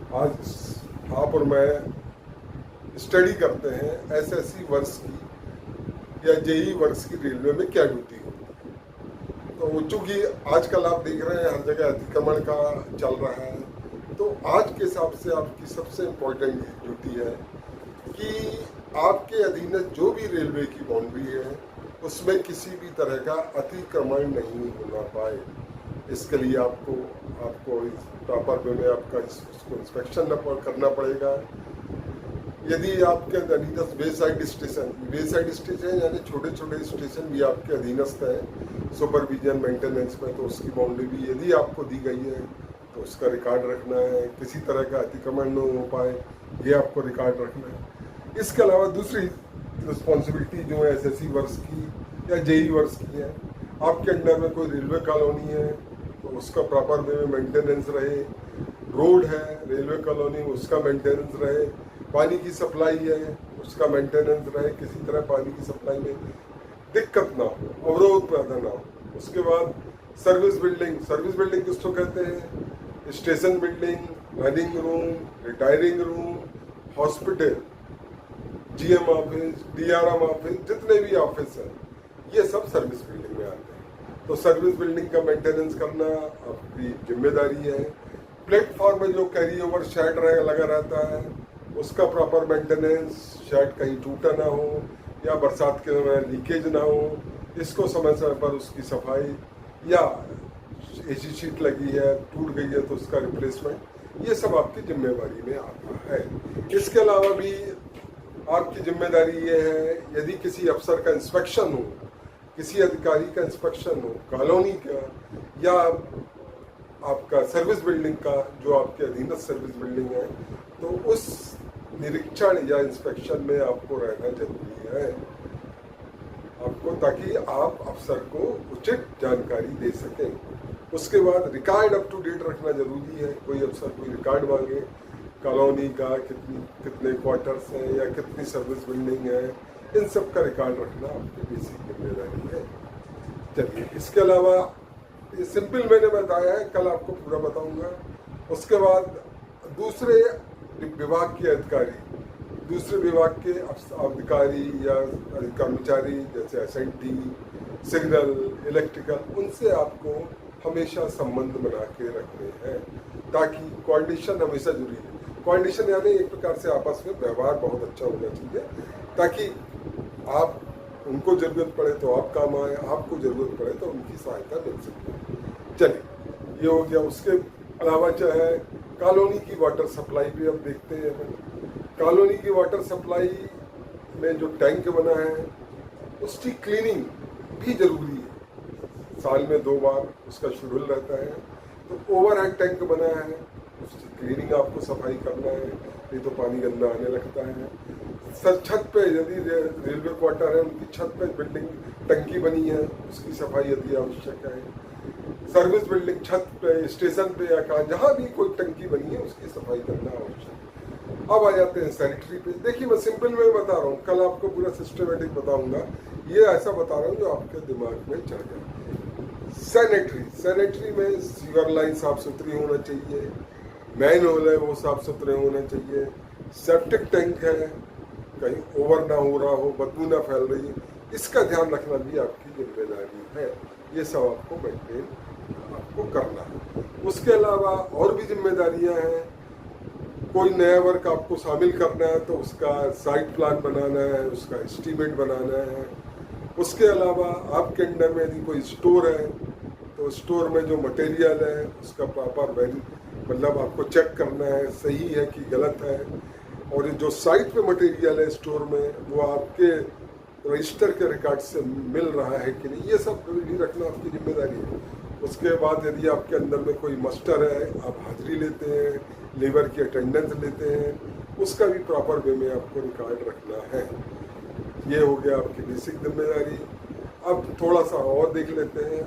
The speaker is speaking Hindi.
आज आप और मैं स्टडी करते हैं एसएससी वर्ष की या जेई वर्ष की रेलवे में क्या ड्यूटी होती है। तो चूंकि आजकल आप देख रहे हैं हर जगह अतिक्रमण का चल रहा है, तो आज के हिसाब से आपकी सबसे इम्पोर्टेंट ड्यूटी है कि आपके अधीन जो भी रेलवे की बाउंड्री है उसमें किसी भी तरह का अतिक्रमण नहीं होना पाए। इसके लिए आपको प्रॉपर वे में आपका इसको इंस्पेक्शन करना पड़ेगा। यदि आपके अधीनस्थ वे साइड स्टेशन यानी छोटे छोटे स्टेशन भी आपके अधीनस्थ हैं सुपरविजन मेंटेनेंस में, तो उसकी बाउंड्री भी यदि आपको दी गई है तो उसका रिकॉर्ड रखना है, किसी तरह का अतिक्रमण न हो पाए ये आपको रिकॉर्ड रखना है। इसके अलावा दूसरी रिस्पॉन्सिबिलिटी जो है एसएससी वर्ष की या जेई वर्ष की है, आपके अंडर में कोई रेलवे कॉलोनी है तो उसका प्रॉपर वे में मेंटेनेंस रहे, रोड है रेलवे कॉलोनी उसका मेंटेनेंस रहे, पानी की सप्लाई है उसका मेंटेनेंस रहे, किसी तरह पानी की सप्लाई में दिक्कत ना हो, अवरोध पैदा ना हो। उसके बाद सर्विस बिल्डिंग किसको कहते हैं? Station building, running room, retiring room, hospital, GM office, DRM office, जितने भी ऑफिस हैं ये सब सर्विस बिल्डिंग में आते हैं। तो सर्विस बिल्डिंग का मेंटेनेंस करना आपकी जिम्मेदारी है। प्लेटफॉर्म में जो कैरी ओवर शेड लगा रहता है उसका प्रॉपर मेंटेनेंस, शेड कहीं टूटा ना हो या बरसात के समय लीकेज ना हो, इसको समय समय पर उसकी सफाई, या एसी शीट लगी है टूट गई है तो उसका रिप्लेसमेंट, ये सब आपकी जिम्मेदारी में आता है। इसके अलावा भी आपकी जिम्मेदारी ये है यदि किसी अफसर का इंस्पेक्शन हो, किसी अधिकारी का इंस्पेक्शन हो, कॉलोनी का या आपका सर्विस बिल्डिंग का जो आपके अधीनस्थ सर्विस बिल्डिंग है, तो उस निरीक्षण या इंस्पेक्शन में आपको रहना जरूरी है आपको, ताकि आप अफसर को उचित जानकारी दे सकें। उसके बाद रिकॉर्ड अप टू डेट रखना जरूरी है। कोई अफसर कोई रिकॉर्ड मांगे कॉलोनी का, कितने क्वार्टर्स हैं या कितनी सर्विस बिल्डिंग है, इन सब का रिकॉर्ड रखना आपकी बेसिक जिम्मेदारी है। चलिए, इसके अलावा ये सिंपल मैंने बताया है, कल आपको पूरा बताऊंगा। उसके बाद दूसरे विभाग के अधिकारी, दूसरे विभाग के अधिकारी या कर्मचारी जैसे एसएनटी, सिग्नल, इलेक्ट्रिकल, उनसे आपको हमेशा संबंध बना के रखने हैं ताकि कोऑर्डिनेशन हमेशा जरूरी है। कोऑर्डिनेशन यानी एक प्रकार से आपस में व्यवहार बहुत अच्छा होना चाहिए ताकि आप उनको जरूरत पड़े तो आप काम आए, आपको जरूरत पड़े तो उनकी सहायता मिल सके। चलिए, ये हो गया। उसके अलावा जो है कॉलोनी की वाटर सप्लाई भी अब देखते हैं। कॉलोनी की वाटर सप्लाई में जो टैंक बना है उसकी क्लीनिंग भी जरूरी है। साल में 2 बार उसका शेड्यूल रहता है। तो ओवरहेड टैंक बना है उसकी क्लीनिंग आपको सफाई करना है, नहीं तो पानी गंदा आने लगता है। सर छत पे यदि रेलवे क्वार्टर है उनकी छत पे बिल्डिंग टंकी बनी है उसकी सफाई यदि आवश्यक है। सर्विस बिल्डिंग छत पे, स्टेशन पे या कहाँ जहाँ भी कोई टंकी बनी है उसकी सफाई करना आवश्यक है। अब आ जाते हैं सैनिटरी पे। देखिए, मैं सिंपल में बता रहा हूँ, कल आपको पूरा सिस्टमेटिक बताऊंगा। ये ऐसा बता रहा हूँ जो आपके दिमाग में चढ़ जाए। सैनिटरी में सीवर लाइन साफ सुथरी होना चाहिए, मैन होल है वो साफ सुथरे होने चाहिए, सेप्टिक टैंक है कहीं ओवर ना हो रहा हो, बदबू ना फैल रही है, इसका ध्यान रखना भी आपकी जिम्मेदारी है। ये सब आपको मेंटेन आपको करना है। उसके अलावा और भी जिम्मेदारियां हैं। कोई नया वर्क आपको शामिल करना है तो उसका साइट प्लान बनाना है, उसका एस्टीमेट बनाना है। उसके अलावा आपके अंडर में यदि कोई स्टोर है तो स्टोर में जो मटेरियल है उसका प्रॉपर मतलब आपको चेक करना है सही है कि गलत है, और जो साइट पे मटेरियल है स्टोर में वो आपके रजिस्टर के रिकॉर्ड से मिल रहा है कि नहीं, ये सब भी रखना आपकी जिम्मेदारी है। उसके बाद यदि आपके अंदर में कोई मास्टर है, आप हाजिरी लेते हैं, लेबर की अटेंडेंस लेते हैं, उसका भी प्रॉपर वे में आपको रिकॉर्ड रखना है। ये हो गया आपकी बेसिक जिम्मेदारी। अब थोड़ा सा और देख लेते हैं।